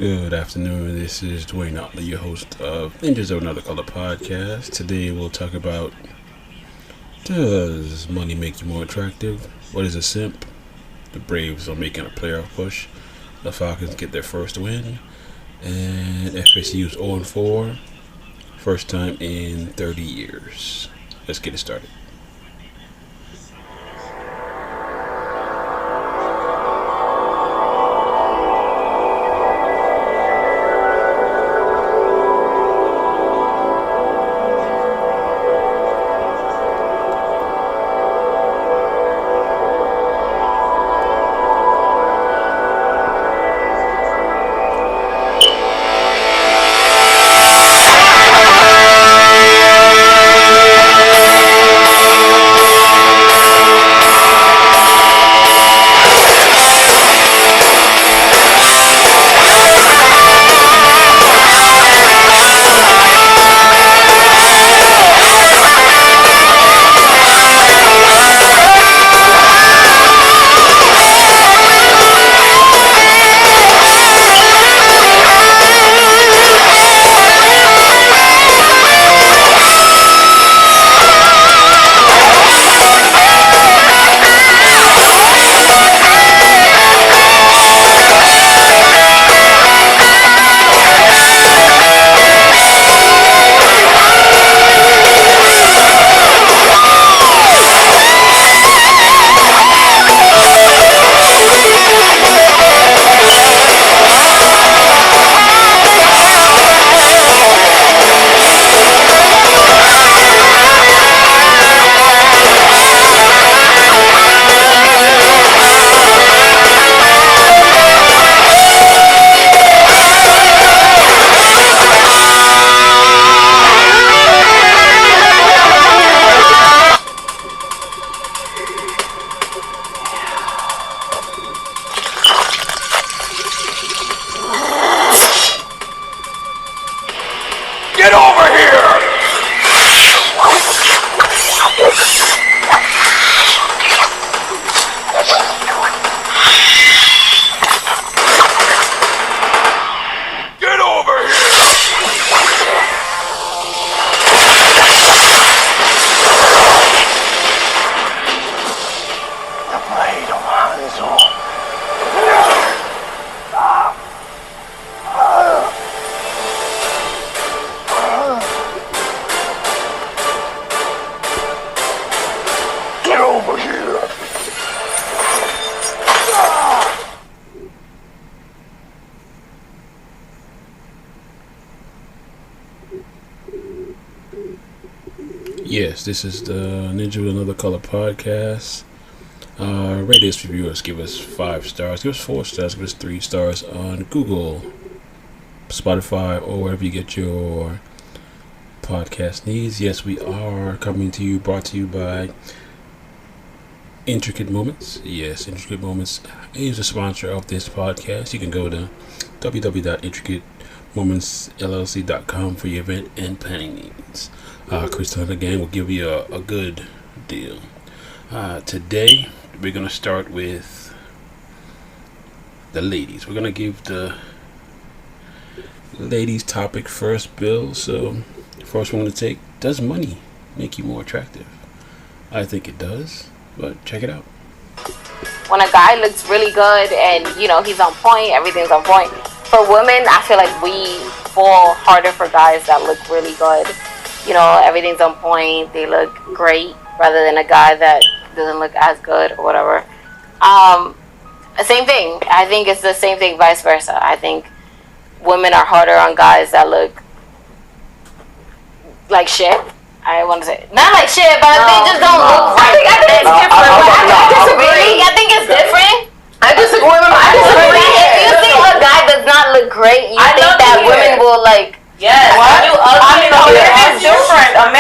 Good afternoon. This is Dwayne Otley, your host of Ninjas of Another Color podcast. Today we'll talk about, does money make you more attractive? What is a SIMP? The Braves are making a playoff push. The Falcons get their first win. And FSU's 0-4. First time in 30 years. Let's get it started. Get over here! Get over here! The blade of Hanzo. Get over here! Yes, this is the Ninja with Another Color podcast. Rate us, reviewers, give us 5 stars, give us 4 stars, give us 3 stars on Google, Spotify, or wherever you get your podcast needs. Yes, we are coming to you, brought to you by Intricate Moments. Yes, Intricate Moments is a sponsor of this podcast. You can go to www.intricatemomentsllc.com for your event and planning needs. Chris Hunter again will give you a good deal. Today we're going to start with the ladies. We're going to give the ladies topic first, Bill. So first one to take, does money make you more attractive? I think it does, but check it out. When a guy looks really good and, he's on point, everything's on point. For women, I feel like we fall harder for guys that look really good. Everything's on point, they look great, rather than a guy that doesn't look as good or whatever. Same thing. I think it's the same thing vice versa. I think women are harder on guys that look like shit. I want to say not like shit, but they just don't look right. I think it's different. I disagree. I think it's different. I disagree. If you think a guy does not look great, you think that women will like. Yes. What? It's different. A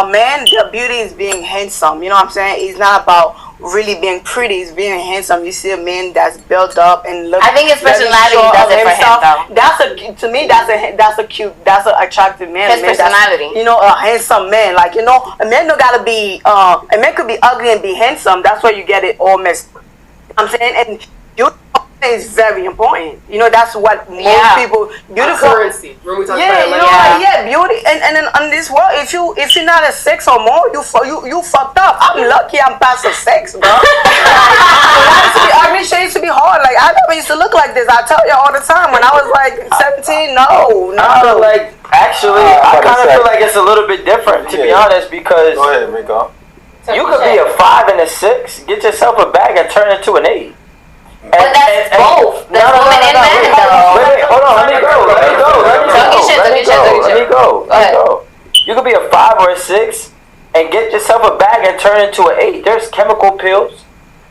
man. The beauty is being handsome. You know what I'm saying? It's not about really being pretty. It's being handsome. You see a man that's built up and look. I think his personality does it for him, though. That's an attractive man. His personality. A handsome man. Like a man don't gotta be. A man could be ugly and be handsome. That's where you get it all messed. I'm saying, and you is very important. You know, that's what most people beautiful currency. Remember we talked yeah, about you know, like, beauty, and then on this world, if you're not a 6 or more, you fucked up. I'm lucky I'm past a 6, bro. Ugly shit used to be hard. Like I never used to look like this. I tell you all the time when I was like 17. No. Like actually, I kind of feel like it's a little bit different to be honest because Go ahead, Rico. you could be a 5 and a 6, get yourself a bag and turn it to an 8. But that's both. That's women and men, though. Wait, hold on. Let me go. You could be a 5 or a 6 and get yourself a bag and turn it to an 8. There's chemical pills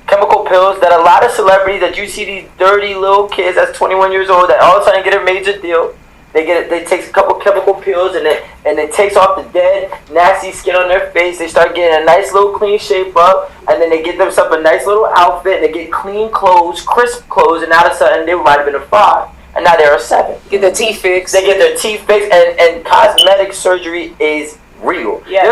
that a lot of celebrities that you see these dirty little kids that's 21 years old that all of a sudden get a major deal. They take a couple chemical pills and it takes off the dead, nasty skin on their face. They start getting a nice little clean shape up, and then they get themselves a nice little outfit. And they get clean clothes, crisp clothes, and all of a sudden they might have been a 5, and now they're a 7. Get their teeth fixed. They get their teeth fixed, and cosmetic surgery is real. Yes.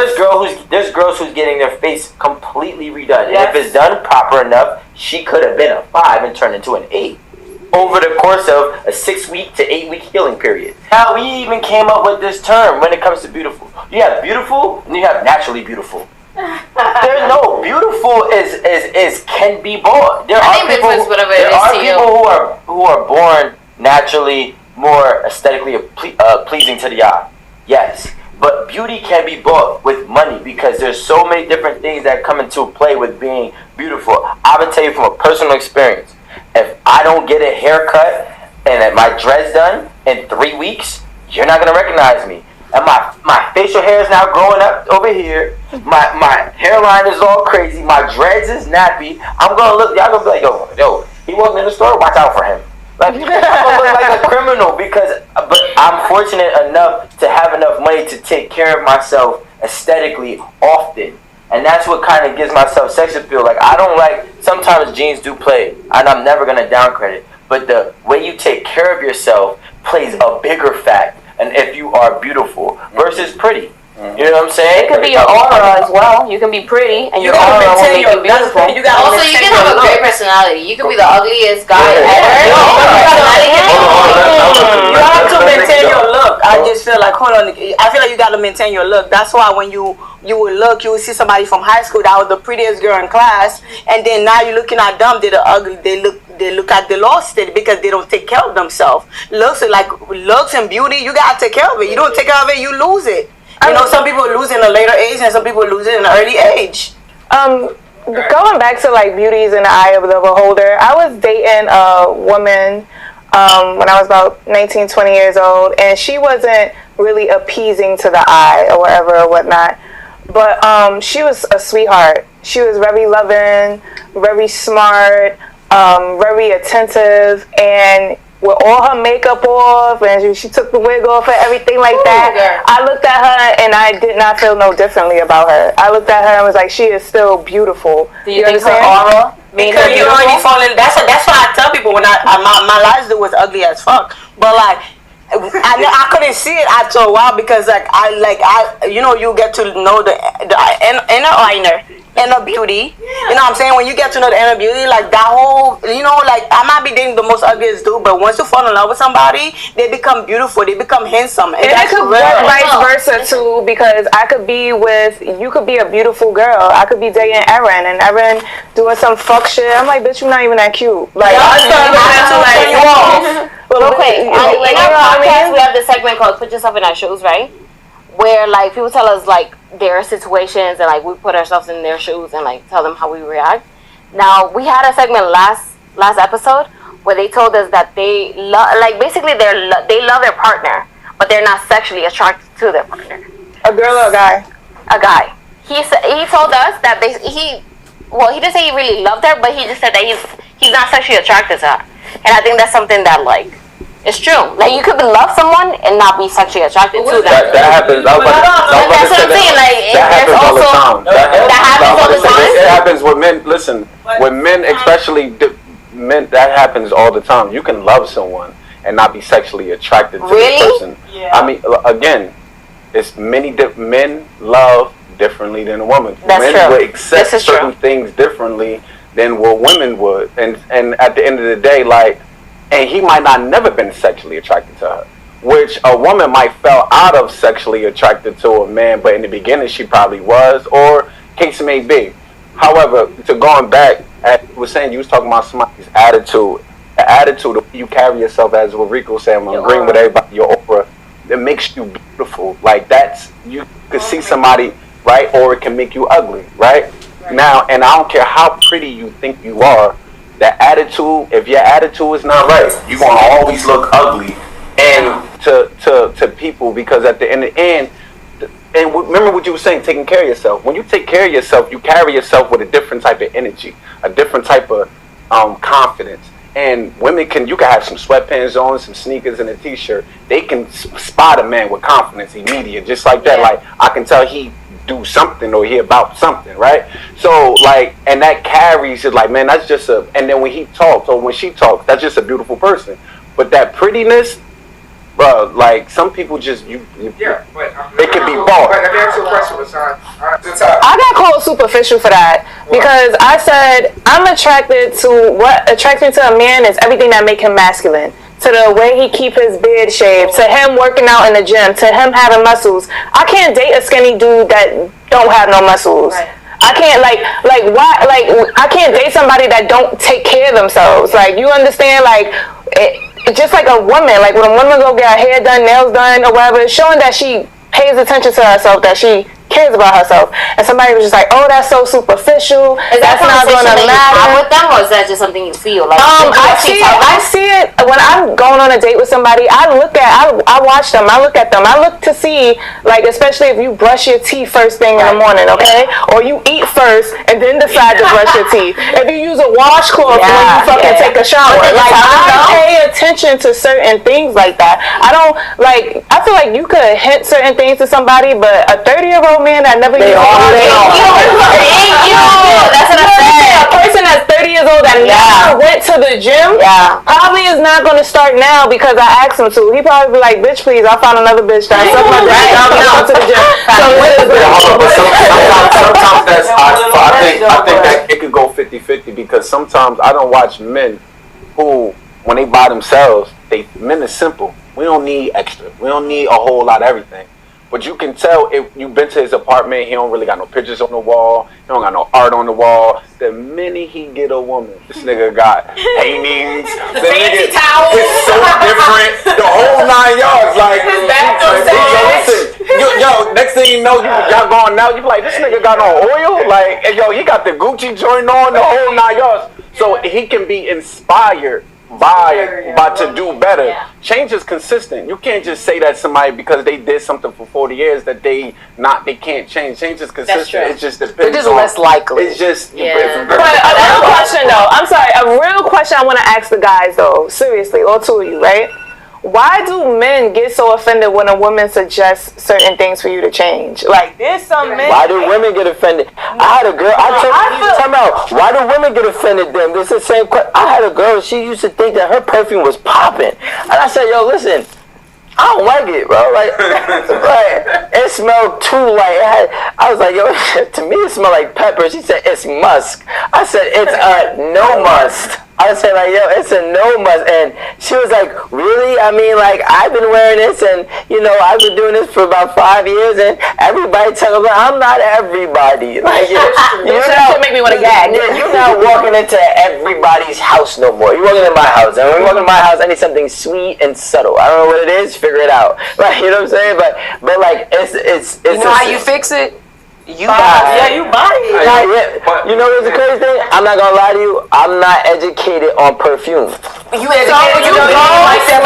There's girls who's getting their face completely redone, and if it's done proper enough, she could have been a 5 and turned into an 8. Over the course of a 6-week to 8-week healing period. Now we even came up with this term when it comes to beautiful. You have beautiful and you have naturally beautiful. There's no beautiful is can be bought. There are people who are born naturally more aesthetically pleasing to the eye. Yes. But beauty can be bought with money because there's so many different things that come into play with being beautiful. I would tell you from a personal experience. If I don't get a haircut and my dreads done in 3 weeks, you're not gonna recognize me. And my facial hair is now growing up over here. My hairline is all crazy. My dreads is nappy. I'm gonna look. Y'all gonna be like, yo, he wasn't in the store. Watch out for him. Like I'm gonna look like a criminal but I'm fortunate enough to have enough money to take care of myself aesthetically often. And that's what kind of gives myself sex appeal. Like, I don't like, sometimes genes do play, and I'm never going to downcredit. But the way you take care of yourself plays a bigger fact, and if you are beautiful versus pretty. You know what I'm saying? It could be your aura as well. You can be pretty, and your aura will make you beautiful. Also, you can have a great personality. You could be the ugliest guy ever. You have to maintain your look. I just feel like, hold on. I feel like you got to maintain your look. That's why when you will look, you will see somebody from high school that was the prettiest girl in class, and then now you're looking at them. They're the ugly. They look at the lost it because they don't take care of themselves. Looks and beauty. You gotta take care of it. You don't take care of it, you lose it. You know, some people lose in a later age and some people lose it in an early age. Going back to like beauties in the eye of the beholder, I was dating a woman when I was about 19, 20 years old, and she wasn't really appeasing to the eye or whatever or whatnot, but she was a sweetheart. She was very loving, very smart, very attentive, and with all her makeup off, and she took the wig off and everything like that. I looked at her and I did not feel no differently about her. I looked at her and was like, she is still beautiful. Do you think her aura made her beautiful? You already fall in. That's why I tell people when my last dude was ugly as fuck, but like I couldn't see it after a while because you get to know the inner beauty. You know what I'm saying? When you get to know the inner beauty, like that whole, like I might be dating the most ugliest dude, but once you fall in love with somebody, they become beautiful, they become handsome. And it could work vice versa too, because you could be a beautiful girl. I could be dating Erin, and Erin doing some fuck shit. I'm like, bitch, you're not even that cute. Like, real quick, in our podcast, we have this segment called "Put Yourself in Our Shoes," right? Where like people tell us like their situations and like we put ourselves in their shoes and like tell them how we react. Now we had a segment last episode where they told us that they they love their partner, but they're not sexually attracted to their partner. A girl or a guy? A guy. He told us that he didn't say he really loved her, but he just said that he's not sexually attracted to her, and I think that's something that like. It's true. Like you could love someone and not be sexually attracted to them. That happens. That's what I'm saying. Like that happens all the time. That happens all the time. It happens with men. Listen, with men, especially men, that happens all the time. You can love someone and not be sexually attracted to the person. Yeah. I mean, again, it's men love differently than a woman. That's men true. will accept certain things differently than what women would. And at the end of the day, like, and he might not never been sexually attracted to her, which a woman might fell out of sexually attracted to a man, but in the beginning she probably was, or case may be. However, to going back, was saying you was talking about somebody's attitude. The attitude, the way you carry yourself, as what Rico said, I'm agreeing with everybody, your aura, it makes you beautiful. Like, that's, you could see somebody, right, or it can make you ugly, right? Now, and I don't care how pretty you think you are, that attitude, if your attitude is not right, you're going to always look ugly and to people, because at the end, and remember what you were saying, taking care of yourself. When you take care of yourself, you carry yourself with a different type of energy, a different type of confidence. And women you can have some sweatpants on, some sneakers, and a t-shirt. They can spot a man with confidence immediate, just like that. Like, I can tell he do something or he about something, right? So, like, and that carries it, like, man, that's just and then when he talks or when she talks, that's just a beautiful person. But that prettiness, bro, like, some people just, they could be bald. Let me ask you a question, Rashawn. I got called superficial for that because I said I'm attracted to what attracts me to a man is everything that make him masculine. To the way he keep his beard shaved, to him working out in the gym, to him having muscles. I can't date a skinny dude that don't have no muscles. Right. I can't I can't date somebody that don't take care of themselves. Like, you understand? Like, just like a woman, like when a woman go get her hair done, nails done, or whatever, it's showing that she pays attention to herself, that she cares about herself. And somebody was just like, oh, that's so superficial. Is that that's not going to matter with them, or is that just something you feel? Like, I see it when I'm going on a date with somebody. I watch them. I look at them. I look to see, like, especially if you brush your teeth first thing in the morning, okay? Or you eat first and then decide to brush your teeth. If you use a washcloth when you fucking take a shower, like, I pay attention to certain things like that. I don't, like, I feel like you could hint certain things to somebody, but a 30-year-old man that never used that's what I said. A person that's 30 years old that never went to the gym probably is not going to start now because I asked him to. He probably be like, bitch, please, I found another bitch that suck my dick. I'm going to the gym. Sometimes that's, I think that it could go 50-50 because sometimes I don't watch men who, when they by themselves, men are simple. We don't need extra. We don't need a whole lot of everything. But you can tell if you've been to his apartment, he don't really got no pictures on the wall. He don't got no art on the wall. The minute he get a woman, this nigga got paintings. The fancy towels. It's so different. The whole 9 yards. Like, yo, next thing you know, y'all going out. You be like, this nigga got on oil. Like, yo, he got the Gucci joint on, the whole 9 yards. So he can be inspired by to do better. Yeah. Change is consistent. You can't just say that somebody because they did something for 40 years that they can't change. Change is consistent. It just depends. It's just less likely. It's just. But a real question though. I'm sorry. A real question I want to ask the guys though. Seriously, all two of you, right? Why do men get so offended when a woman suggests certain things for you to change? Like, there's some men. Why do women get offended? I had a girl. Time out. Why do women get offended then? This is the same question. I had a girl. She used to think that her perfume was popping, and I said, "Yo, listen, I don't like it, bro. Like, it smelled too like. I was like, yo, to me it smelled like pepper. She said it's musk. I said it's a no must. I said, like, yo, it's a no must. And she was like, really? I mean, like, I've been wearing this and, you know, I've been doing this for about 5 years and everybody tells me, I'm not everybody. Like, you're not, make me want to gag. You're not walking into everybody's house no more. You're walking in my house. And when you walk in my house, I need something sweet and subtle. I don't know what it is. Figure it out. Like, you know what I'm saying? But like, it's you know how you fix it? You buy it. Yeah, you buy it. You know what's the crazy thing? I'm not gonna lie to you. I'm not educated on perfume. You educated. You like that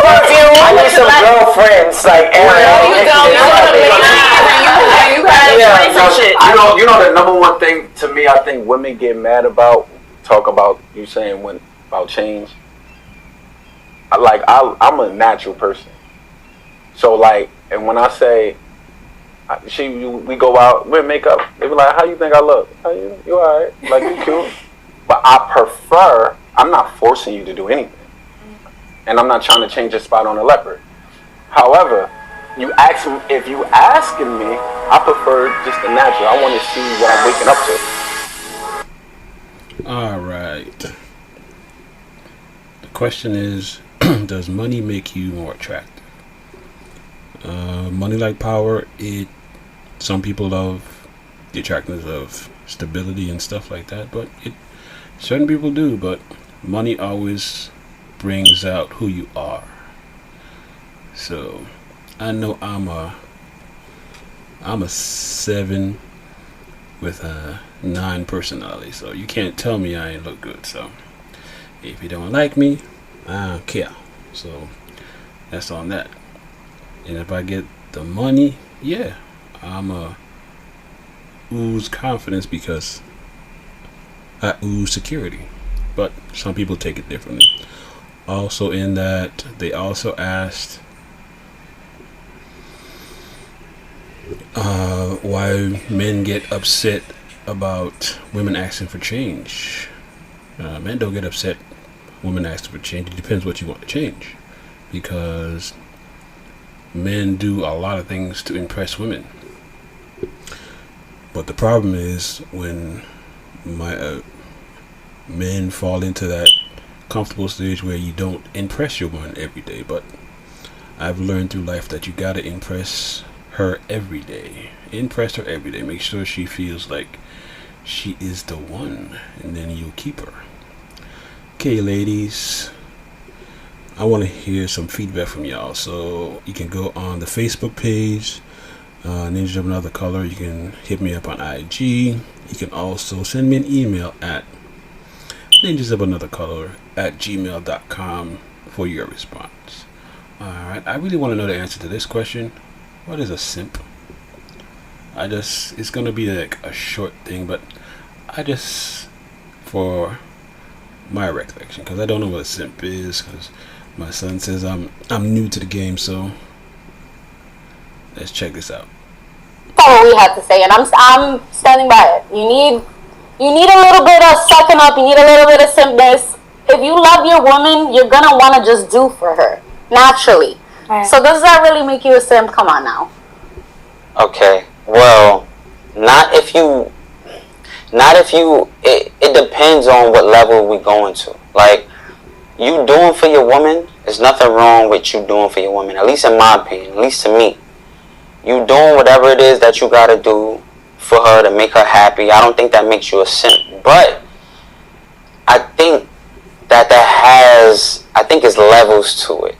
perfume. I need some girlfriends like Aaron. You know the number one thing to me, I think women get mad about. Talk about you saying about change. Like I'm a natural person, so like, and when I say. We go out, we make up. They be like, how you think I look? You alright? Like, you cute? But I'm not forcing you to do anything. And I'm not trying to change your spot on a leopard. However, if you asking me, I prefer just the natural. I want to see what I'm waking up to. All right. The question is, does money make you more attractive? Money like power. Some people love the attractiveness of stability and stuff like that, but certain people do. But money always brings out who you are. So I know I'm a 7 with a 9 personality, so you can't tell me I ain't look good. So if you don't like me, I don't care. So that's on that. And if I get the money, yeah, I'm a ooze confidence because I ooze security. But some people take it differently. Also in that, they also asked why men get upset about women asking for change. Men don't get upset women asking for change. It depends what you want to change, because men do a lot of things to impress women. But the problem is when men fall into that comfortable stage where you don't impress your woman every day. But I've learned through life that you gotta impress her every day. Impress her every day. Make sure she feels like she is the one, and then you'll keep her. Okay, ladies, I want to hear some feedback from y'all. So you can go on the Facebook page, Ninjas of Another Color. You can hit me up on IG. You can also send me an email at ninjasofanotherncolor@gmail.com for your response. Alright, I really want to know the answer to this question. What is a simp? It's going to be like a short thing, but for my recollection, because I don't know what a simp is, because my son says I'm new to the game, so let's check this out. That's all we have to say, and I'm standing by it. You need a little bit of sucking up. You need a little bit of simpness. If you love your woman, you're gonna want to just do for her naturally. Right. So does that really make you a simp? Come on now. Okay. Well, not if you. It depends on what level we going to. Like, you doing for your woman, there's nothing wrong with you doing for your woman. At least in my opinion, at least to me. You doing whatever it is that you gotta do for her to make her happy. I don't think that makes you a simp. But I think I think it's levels to it.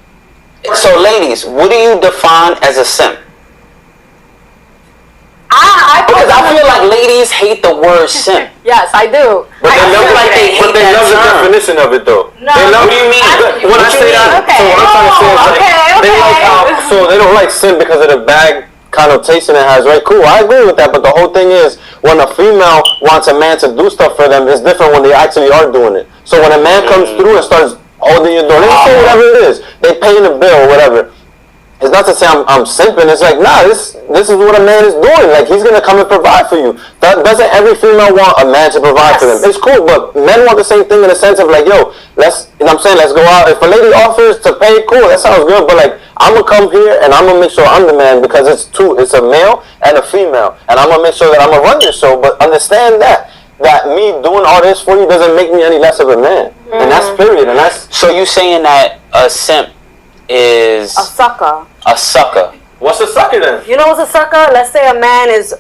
So ladies, what do you define as a simp? Because I feel like ladies hate the word simp. Yes, I do. But they love the definition of it though. No, what do you mean? When I say that, so what I'm trying to say is they like so they don't like simp because of the bad connotation it has, right? Cool, I agree with that, but the whole thing is when a female wants a man to do stuff for them, it's different when they actually are doing it. So when a man comes through and starts holding your door, they say whatever it is, they paying the bill or whatever. It's not to say I'm simping. It's like, nah, this is what a man is doing. Like, he's gonna come and provide for you. Doesn't every female want a man to provide for them? It's cool, but men want the same thing in the sense of like, yo, let's go out. If a lady offers to pay, cool, that sounds good. But like, I'm gonna come here and I'm gonna make sure I'm the man because it's a male and a female, and I'm gonna make sure that I'm gonna run your show. But understand that me doing all this for you doesn't make me any less of a man, and that's period. And that's so you saying that a simp is a sucker. A sucker. What's a sucker then? You know what's a sucker? Let's say a man is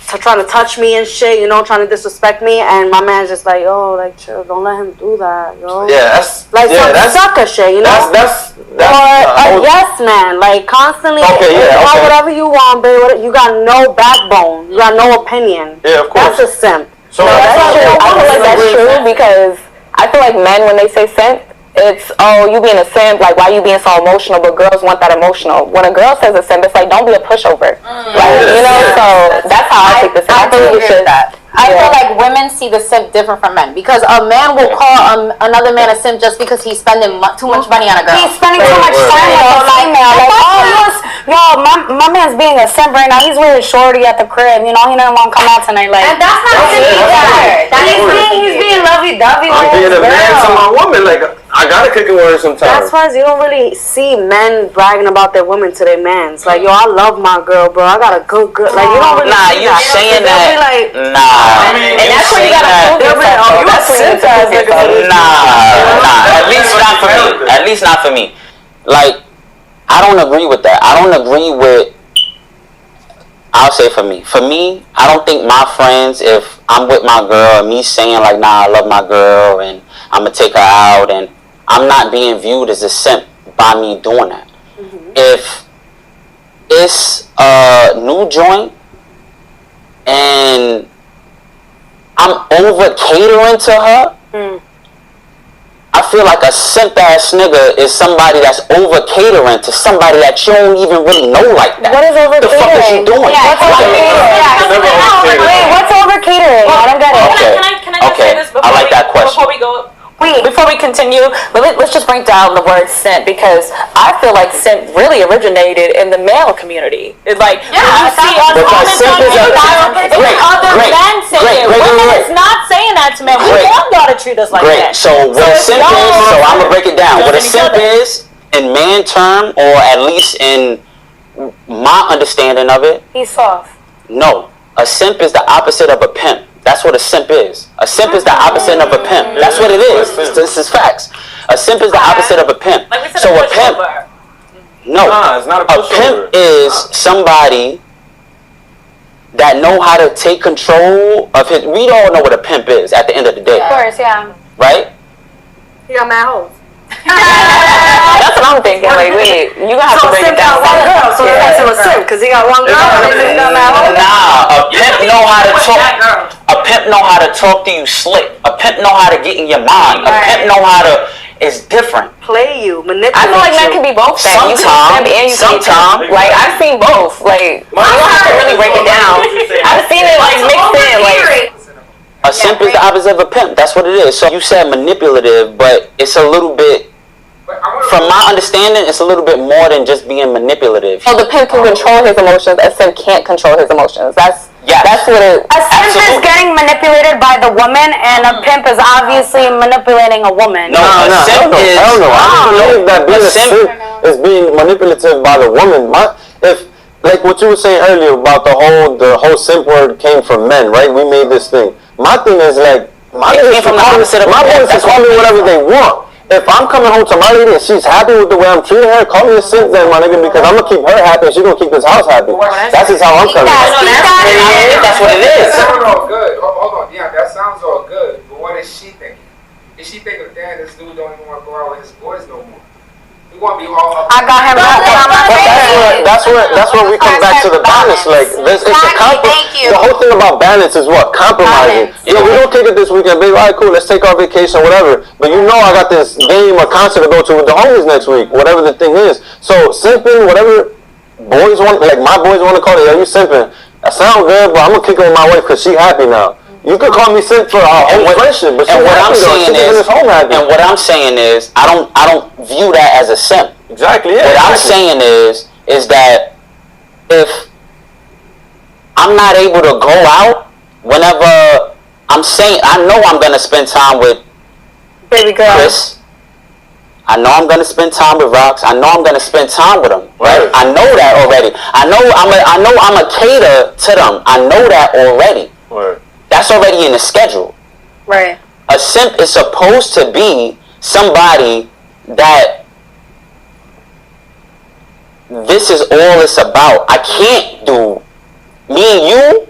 trying to touch me and shit, trying to disrespect me, and my man's just like, yo, like, chill, don't let him do that, yo. Yeah, that's like some sucker shit, That's or a yes man, like constantly, whatever you want, babe. You got no backbone, you got no opinion. Yeah, of course. That's a simp. So that's true. I feel like that's true because I feel like men, when they say simp, it's, oh, you being a simp, like, why you being so emotional? But girls want that emotional. When a girl says a simp, it's like, don't be a pushover. So that's how I take the simp. I think we should that. I feel like women see the simp different from men, because a man will call another man a simp just because he's spending too much money on a girl. He's spending too much time on a female. Like, my man's being a simp right now. He's with his shorty at the crib. He doesn't want to come out tonight. Like, and that's not simp either. He's being lovey-dovey. I'm being a man to my woman. Like, I gotta kick it with her sometimes. That's why you don't really see men bragging about their women to their mans. Like, yo, I love my girl, bro. I got a good girl. Like, you don't really see you that. saying They'll that. be like, Nah. And that's when you gotta prove yourself. oh, you a simp ass nigga. Nah. At least not for me. At least not for me. Like, I don't agree with that. I don't agree with. I'll say for me. For me, I don't think my friends, if I'm with my girl and me saying like, nah, I love my girl and I'm gonna take her out, and I'm not being viewed as a simp by me doing that. Mm-hmm. If it's a new joint and I'm over catering to her, I feel like a simp ass nigga is somebody that's over catering to somebody that you don't even really know like that. What is over catering? The fuck is you doing? Yeah, what's over catering? Wait, what's over catering? I don't get it. Can I just say this before I like that question. Before we go? Before we continue, let's just break down the word simp, because I feel like simp really originated in the male community. It's like, you see on comments on YouTube, it's other men saying it. Women is not saying that to men. We want y'all to treat us like that. So what a simp is, so I'm gonna break it down. What a simp is, in man term, or at least in my understanding of it, He's soft. no. A simp is the opposite of a pimp. That's what a simp is. A simp is the opposite of a pimp. That's what it is. This is facts. A simp is the opposite of a pimp. Like we said, So a pimp, no, Nah, it's not a pimp is somebody that know how to take control of his. We all know what a pimp is at the end of the day, Of course, yeah. right? He got mad hoes. That's what I'm thinking. Like, wait, you gonna have to break it down. One girl, so that makes him a simp because he got one girl and he got mad hoes. Nah, a pimp know how to talk. A pimp know how to talk to you slick. A pimp know how to get in your mind. A pimp know how to. It's different. Play you, manipulate I feel like men can be both. That. You can simp and you can Sometimes. Like, I've seen both. Like, you don't have to really break it down. I've seen it like mixed in. Like, A simp is the opposite of a pimp. That's what it is. So you said manipulative, but it's a little bit. From my understanding, it's a little bit more than just being manipulative. so the pimp can control his emotions. A simp can't control his emotions. That's what it. A simp is getting manipulated by the woman, and a pimp is obviously manipulating a woman. No, a simp is. I don't know. I don't believe that being a simp is being manipulative by the woman. If like what you were saying earlier about the whole simp word came from men, right? We made this thing. My thing is like my boys can call me whatever they want. If I'm coming home to my lady and she's happy with the way I'm treating her, call me a simp then, my nigga, because I'm gonna keep her happy and she's gonna keep this house happy. That's just how I'm coming. That's what it is. That sounds all good. Hold on, yeah, that sounds all good. But what is she thinking? Is she thinking, damn, this dude don't even want to go out with his boys no more? We want to be all up. I got him That's where we come back to the balance. Like it's a the whole thing about balance is what? Compromising. Yeah, we don't take it this weekend, baby. All right, cool. Let's take our vacation, whatever. But you know, I got this game or concert to go to with the homies next week, whatever the thing is. So simping, whatever boys want, like my boys want to call it. Yeah, you simping. That sounds good, but I'm gonna kick it with my wife because she happy now. You could call me simp for our whole friendship, but and what I'm saying is, I don't view that as a simp. Exactly. Yeah. What I'm saying is that if I'm not able to go out whenever I know I'm gonna spend time with baby girl. Chris. I know I'm gonna spend time with Rox. I know I'm gonna spend time with them. Right? I know that already. I know I'm a cater to them. I know that already. Right. That's already in the schedule. Right. A simp is supposed to be somebody that this is all it's about. I can't do me and you.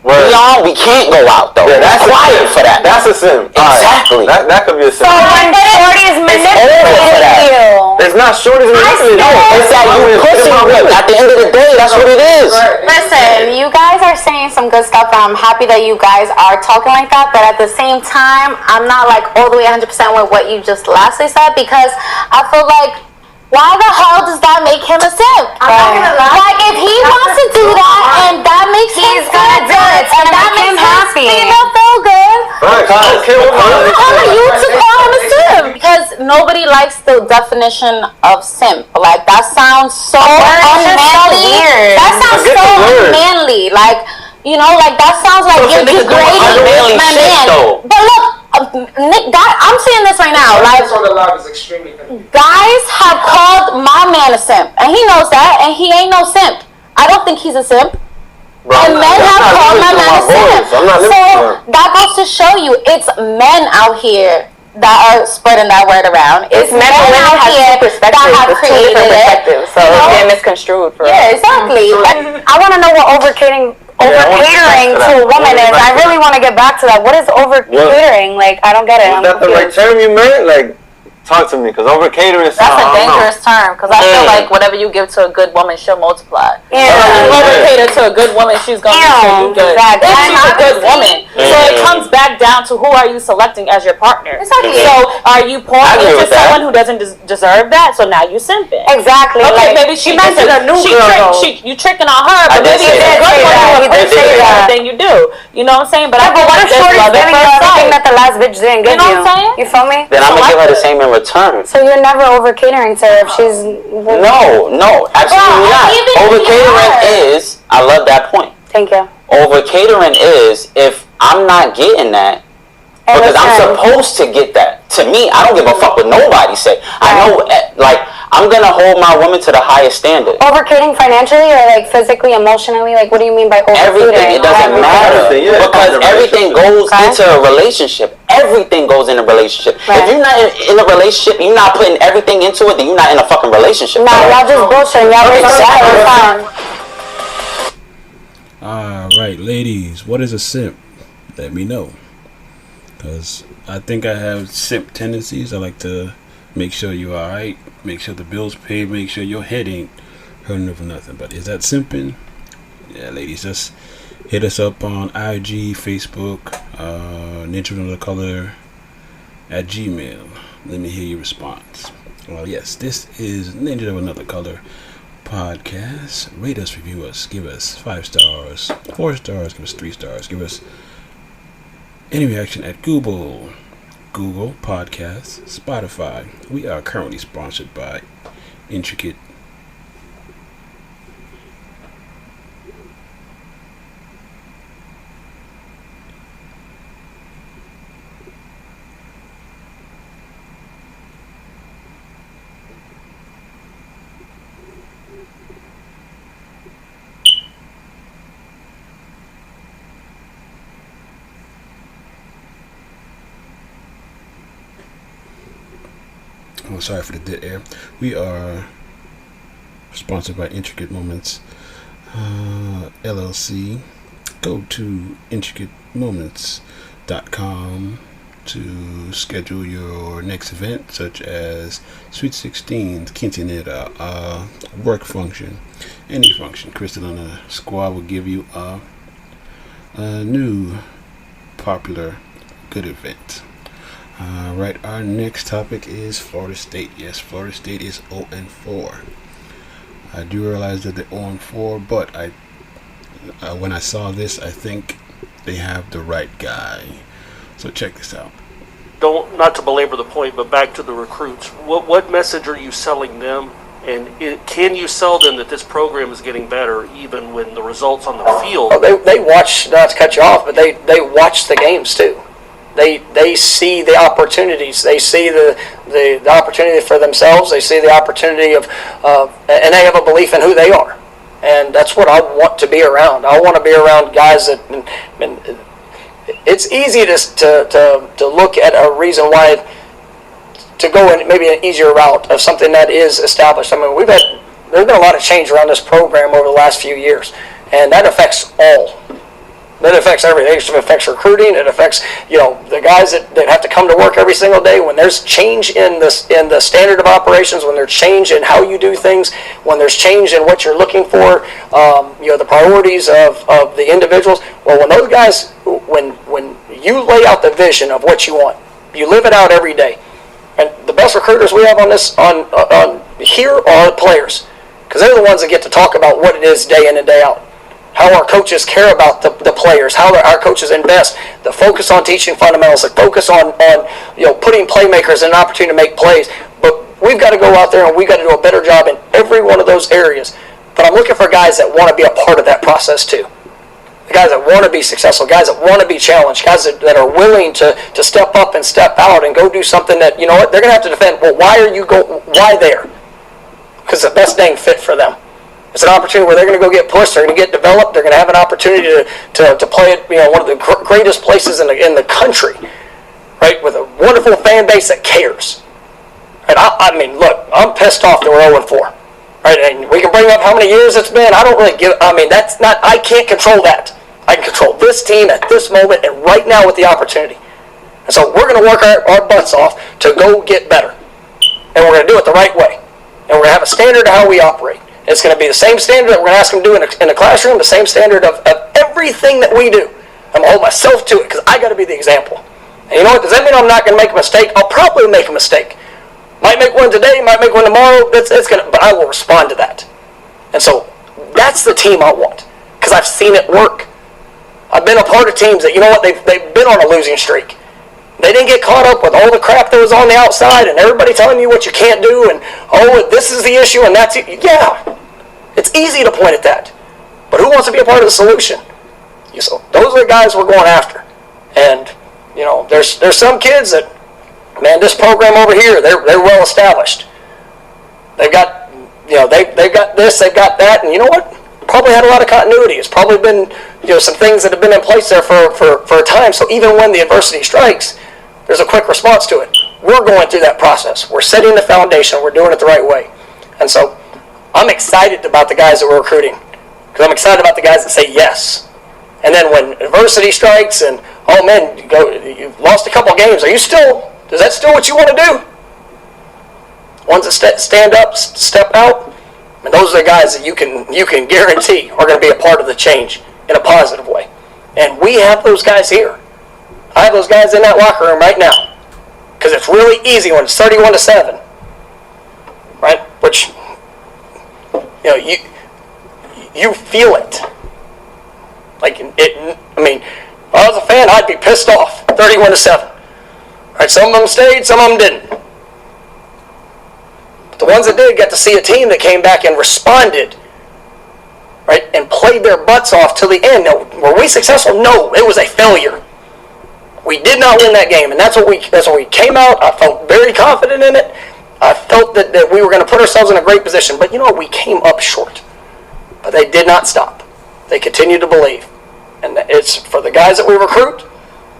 We can't go out though. Yeah, that's required for that. That's a simp. Exactly. Right. That could be a simp. So when Shorty's manipulating you, it's not Shorty's manipulating you. It's that you pussy whip. At the end of the day, that's what it is. Listen, you guys are saying some good stuff, and I'm happy that you guys are talking like that. But at the same time, I'm not like all the way 100% with what you just lastly said, because I feel like, why the hell does that make him a simp? I'm not gonna lie. Like, if he wants to do that and that makes him feel good, and that makes him happy, feel good, who are you to call him a simp? Because nobody likes the definition of simp. Like, that sounds so unmanly. That sounds so unmanly. Like, you know, like that sounds like you're degrading my man. But look, I'm saying this right now. Like, on the live is extremely confusing. Guys have called my man a simp, and he knows that, and he ain't no simp. I don't think he's a simp. Bro, and men have called my man a simp. So that goes to show you, it's men out here that are spreading that word around. It's men and women out here that have created it. So it's getting misconstrued for us. Yeah, exactly. I want to know what over-catering to a woman is. I really want to get back to that. What is over-catering? Like, I don't get it. Is that the right term you meant? Like, talk to me, because over-catering is that's a dangerous term, because I feel like whatever you give to a good woman, she'll multiply. Yeah. So if you over-cater to a good woman, she's going to do good. Exactly. If she's a good woman. So it comes back down to who are you selecting as your partner. Exactly. So are you pouring into someone who doesn't deserve that? So now you simping. Exactly. Okay, like, maybe she mentioned a new girl. You tricking on her, but maybe it's a good one who appreciates everything you do. You know what I'm saying? But I but what if Shorty's giving you everything that the last bitch didn't give you? You know what I'm saying? You feel me? Then I'm going to give her the same in return. So you're never over catering to her if she's... No, absolutely not. Over catering is, I love that point. Thank you. Over catering is if I'm not getting that, because I'm supposed to get that. To me, I don't give a fuck what nobody say. I know, like, I'm going to hold my woman to the highest standard. Over catering financially or like physically, emotionally? Like, what do you mean by over catering? Everything. It doesn't matter. Because everything goes into a relationship. Everything goes in a relationship. If you're not in a relationship, you're not putting everything into it, then you're not in a fucking relationship. Nah, y'all just bullshit. Y'all Alright, ladies, what is a simp? Let me know. Because I think I have simp tendencies. I like to make sure you're alright, make sure the bill's paid, make sure your head ain't hurting over nothing. But is that simping? Yeah, ladies, just hit us up on IG, Facebook, Ninja Another Color at Gmail. Let me hear your response. Well, yes, this is Ninja of Another Color podcast. Rate us, review us, give us 5 stars, 4 stars, give us 3 stars, give us any reaction at Google Podcasts, Spotify. We are currently sponsored by Intricate. Oh, sorry for the dead air. We are sponsored by Intricate Moments LLC. Go to intricatemoments.com to schedule your next event, such as Sweet 16, quinceañera, work function, any function. Crystal and the squad will give you a new popular good event. Right, our next topic is Florida State. Yes, Florida State is 0-4. I do realize that they're 0-4, but when I saw this, I think they have the right guy. So check this out. Not to belabor the point, but back to the recruits. What message are you selling them? And can you sell them that this program is getting better even when the results on the field? Well, they watch, not to cut you off, but they watch the games too. They see the opportunities. They see the opportunity for themselves. They see the opportunity of and they have a belief in who they are. And that's what I want to be around. I want to be around guys that. And it's easy to look at a reason why to go in maybe an easier route of something that is established. I mean, there's been a lot of change around this program over the last few years, and that affects all. That affects everything. It affects recruiting. It affects, the guys that have to come to work every single day. When there's change in the standard of operations, when there's change in how you do things, when there's change in what you're looking for, the priorities of the individuals. Well, when those guys, when you lay out the vision of what you want, you live it out every day. And the best recruiters we have on here are the players, because they're the ones that get to talk about what it is day in and day out. How our coaches care about the players, how our coaches invest, the focus on teaching fundamentals, the focus on putting playmakers in an opportunity to make plays. But we've got to go out there and we've got to do a better job in every one of those areas. But I'm looking for guys that want to be a part of that process too. the guys that want to be successful, guys that want to be challenged, guys that are willing to step up and step out and go do something that, you know what, they're going to have to defend. Well, why there? Because it's the best dang fit for them. It's an opportunity where they're going to go get pushed, they're going to get developed, they're going to have an opportunity to play at, you know, one of the greatest places in the country, right, with a wonderful fan base that cares. And I mean, look, I'm pissed off that we're 0-4. Right, and we can bring up how many years it's been. I don't really give. I mean, I can't control that. I can control this team at this moment and right now with the opportunity. And so we're going to work our butts off to go get better. And we're going to do it the right way. And we're going to have a standard of how we operate. And it's going to be the same standard that we're going to ask them to do in the classroom, the same standard of everything that we do. I'm going to hold myself to it because I got to be the example. And you know what? Does that mean I'm not going to make a mistake? I'll probably make a mistake. Might make one today, might make one tomorrow. But I will respond to that. And so that's the team I want because I've seen it work. I've been a part of teams that, you know what, they've been on a losing streak. They didn't get caught up with all the crap that was on the outside and everybody telling you what you can't do and, oh, this is the issue and that's it. Yeah, it's easy to point at that. But who wants to be a part of the solution? So those are the guys we're going after. And, you know, there's some kids that, man, this program over here, they're well established. They've got, you know, they've got this, they've got that, and you know what? Probably had a lot of continuity. It's probably been, you know, some things that have been in place there for a time. So even when the adversity strikes, there's a quick response to it. We're going through that process. We're setting the foundation. We're doing it the right way. And so I'm excited about the guys that we're recruiting because I'm excited about the guys that say yes. And then when adversity strikes and, oh man, you've lost a couple games, is that still what you want to do? Ones that stand up, step out, and those are the guys that you can guarantee are going to be a part of the change in a positive way. And we have those guys here. I have those guys in that locker room right now because it's really easy when it's 31-7, right? Which, you know, you feel it. Like it. I mean, if I was a fan, I'd be pissed off. 31-7. Right? Some of them stayed, some of them didn't. But the ones that did got to see a team that came back and responded, right, and played their butts off till the end. Now, were we successful? No, it was a failure. We did not win that game, and that's what we came out. I felt very confident in it. I felt that we were going to put ourselves in a great position. But you know what? We came up short. But they did not stop. They continued to believe. And it's for the guys that we recruit,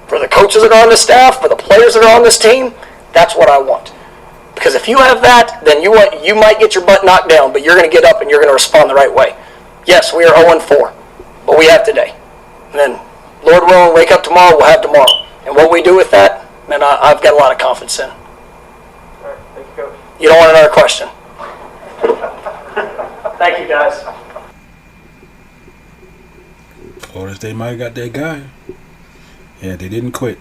for the coaches that are on the staff, for the players that are on this team, that's what I want. Because if you have that, then you might get your butt knocked down, but you're going to get up and you're going to respond the right way. Yes, we are 0-4, but we have today. And then, Lord willing, wake up tomorrow, we'll have tomorrow. And what we do with that, man, I've got a lot of confidence in. All right, thank you, Coach. You don't want another question? Thank you, guys. Florida State might have got that guy. Yeah, they didn't quit.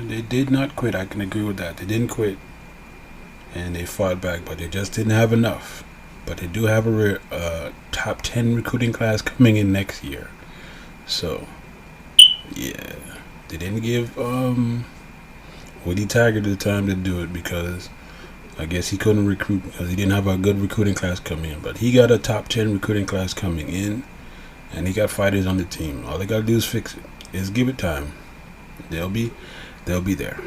They did not quit. I can agree with that. They didn't quit. And they fought back, but they just didn't have enough. But they do have a top 10 recruiting class coming in next year. So, yeah. They didn't give Woody Taggart the time to do it because I guess he couldn't recruit because he didn't have a good recruiting class coming in. But he got a top 10 recruiting class coming in. And he got fighters on the team. All they gotta do is fix it. Is give it time. They'll be there.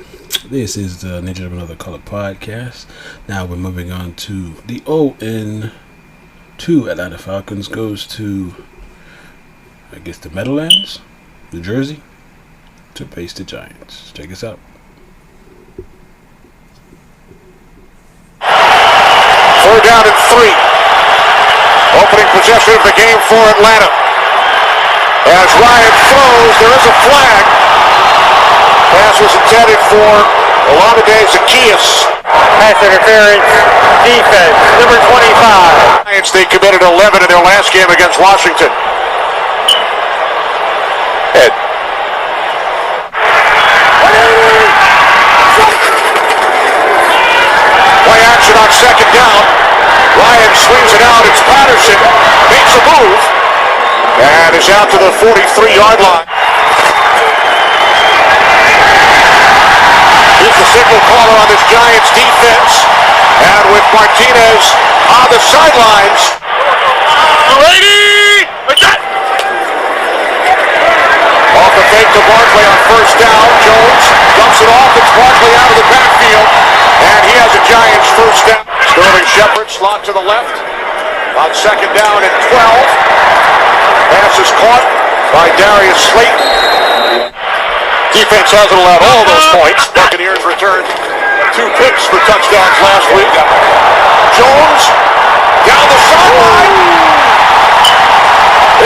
This is the Nature of Another Color podcast. Now we're moving on to the 0-2 Atlanta Falcons goes to, I guess, the Meadowlands, New Jersey, to face the Giants. Check us out. 4 down and 3. Opening possession of the game for Atlanta. As Ryan throws, there is a flag. Pass was intended for Olamide Zaccheaus. Pass interference, defense, number 25. Giants, they committed 11 in their last game against Washington. Head. Play action on second down. Ryan swings it out. It's Patterson. Makes a move. And is out to the 43-yard line. He's the signal caller on this Giants defense. And with Martinez on the sidelines. Ready? Off the fake to Barkley on first down. Jones dumps it off. It's Barkley out of the backfield. And he has a Giants first down. Sterling Shepard slot to the left. On second down and 12. Pass is caught by Darius Slayton. Defense hasn't allowed all those points. Buccaneers returned 2 picks for touchdowns last week. Jones down the sideline.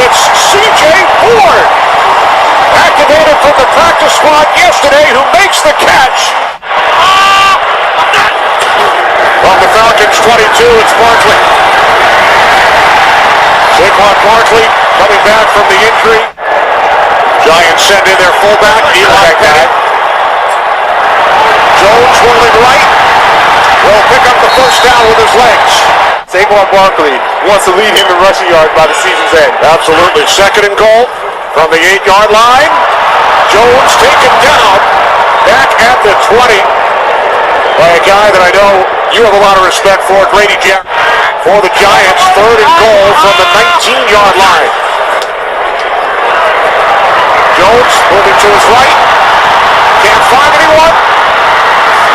It's C.J. Ford, activated from the practice squad yesterday, who makes the catch. From the Falcons 22, it's Barkley. Saquon Barkley coming back from the injury. Giants send in their fullback, Eli Pettit. Jones rolling right. Will pick up the first down with his legs. Saquon Barkley wants to lead him in rushing yards by the season's end. Absolutely. Second and goal from the 8-yard line. Jones taken down back at the 20 by a guy that I know you have a lot of respect for, Grady Jarrett. For the Giants, third and goal from the 19-yard line. Jones moving to his right. Can't find anyone.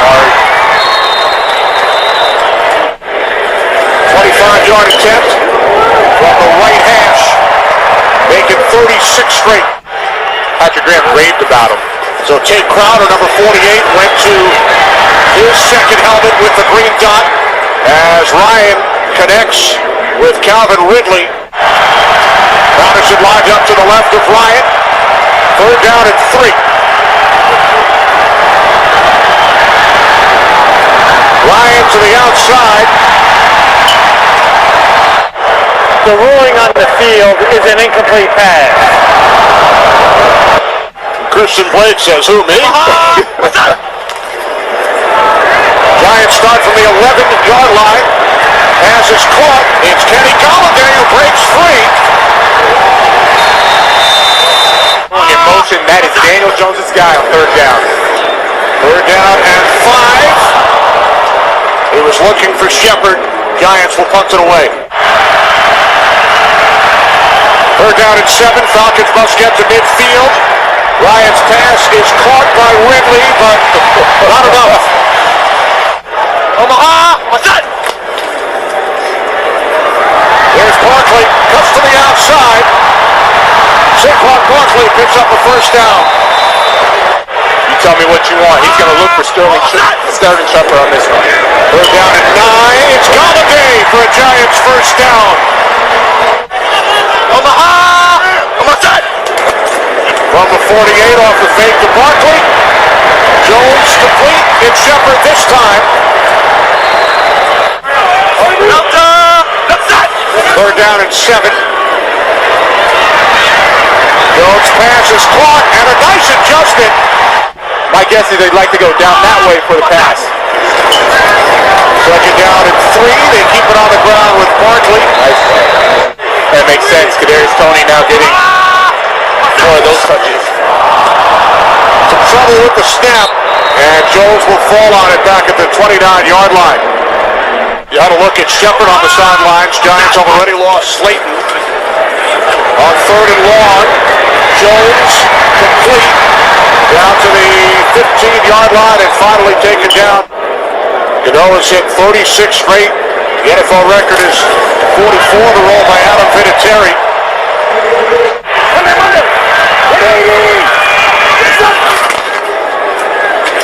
Sorry. 25-yard attempt from the right hash, making 36 straight. Patrick Graham raved about him. So Tate Crowder, number 48, went to his second helmet with the green dot as Ryan connects with Calvin Ridley. Patterson lined up to the left of Ryan. Third down and 3. Ryan to the outside. The ruling on the field is an incomplete pass. Christian Blake says, who, me? Giants start from the 11-yard line. Pass is caught. It's Kenny Golladay who breaks free. In motion, that is Daniel Jones' guy on third down. Third down and 5. He was looking for Shepard. Giants will punt it away. Third down and 7. Falcons must get to midfield. Ryan's pass is caught by Ridley, but not enough. Omaha, what's that? There's Barkley, cuts to the outside. Saquon Barkley picks up the first down. You tell me what you want. He's going to look for Sterling Shepard on this one. Third down and 9. It's Golladay for a Giants first down. Omaha! From the 48 off the fake to Barkley. Jones complete. It's Shepard this time. Third down and 7. Jones' pass is caught and a nice adjustment. My guess is they'd like to go down that way for the pass. Second down and 3. They keep it on the ground with Barkley. Nice play. That makes sense. Kadarius Toney now getting more of those touches. Some trouble with the snap, and Jones will fall on it back at the 29-yard line. You had a look at Shepard on the sidelines. Giants have already lost Slayton. On third and long, Jones complete down to the 15-yard line and finally taken down. Canoa's hit 36 straight. The NFL record is 44 to roll by Adam Vinatieri.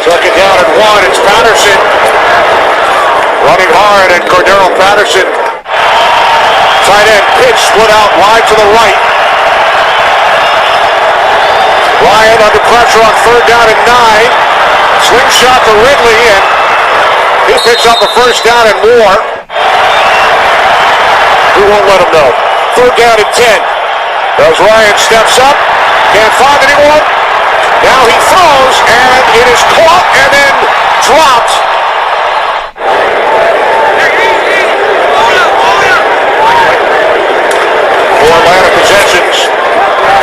Second down and 1. It's Patterson running hard, and Cordero Patterson, tight end pitch, split out wide to the right. Ryan under pressure on third down and 9. Slingshot to Ridley, and he picks up a first down and more. We won't let him know. Third down and 10. As Ryan steps up, can't find anyone. Now he throws, and it is caught and then dropped. For Atlanta possessions,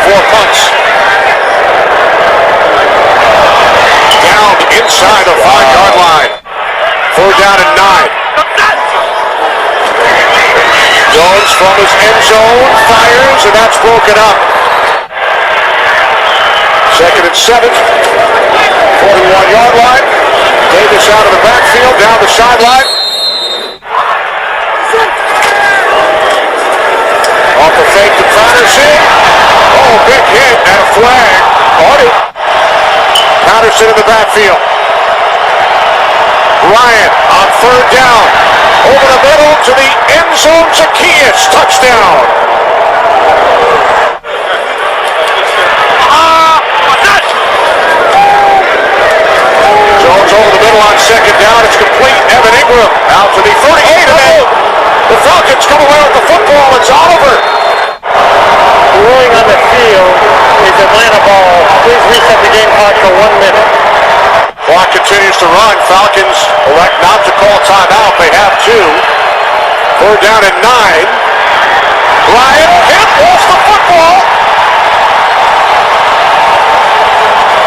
4 punts. Down inside the 5-yard line. Third down and 9. Jones from his end zone fires, and that's broken up. Second and 7. 41-yard line. Davis out of the backfield, down the sideline. Off the fake to Patterson. Oh, big hit and a flag on it. Patterson in the backfield. Bryant on third down. Over the middle to the end zone. Zacchaeus. Touchdown. Jones over the middle on second down. It's complete. Evan Ingram out to the 48. And then the Falcons come away with the football. It's Oliver. The ruling on the field is Atlanta ball. Please reset the game clock for 1 minute. Clock continues to run. Falcons elect not to call timeout. They have 2. Third down and 9. Bryant hit, lost the football.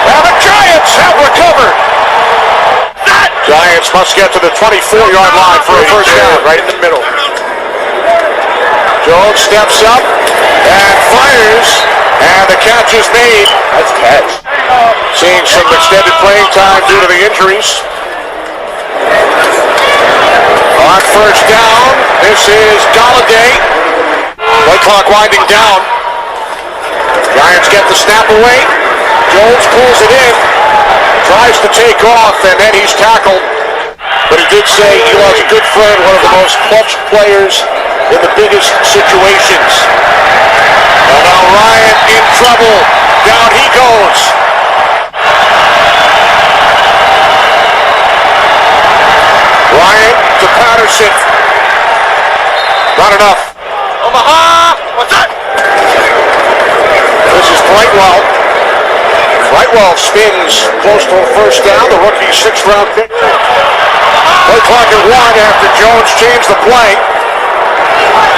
And the Giants have recovered. Giants must get to the 24-yard line for a first down, right in the middle. Jones steps up and fires, and the catch is made. That's a catch. Seeing some extended playing time due to the injuries. On first down, this is Galladay. Play clock winding down. Giants get the snap away. Jones pulls it in. Tries to take off, and then he's tackled. But he did say Eli's a good friend, one of the most clutch players in the biggest situations. And now Ryan in trouble. Down he goes. Ryan to Patterson. Not enough. Omaha! What's that? This is Brightwell. Brightwell spins close to a first down. The rookie 6th-round pick. Play clock at 1 after Jones changed the play.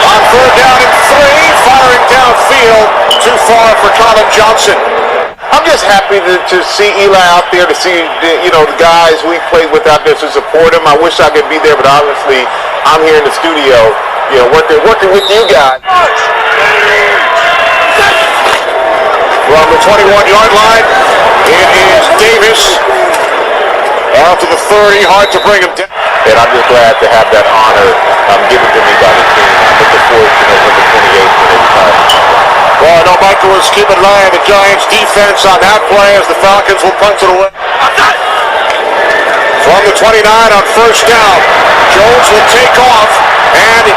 On third down and 3, firing downfield. Too far for Colin Johnson. I'm just happy to see Eli out there, to see the guys we played with out there to support him. I wish I could be there, but obviously I'm here in the studio, working with you guys. From the 21-yard line, it is Davis. Out to the 30, hard to bring him down. And I'm just glad to have that honor given to me by the team. I'm looking forward to November 28th when they retire. Well, no, Michael was keeping an eye on the Giants' defense on that play as the Falcons will punt it away. From the 29 on first down, Jones will take off, and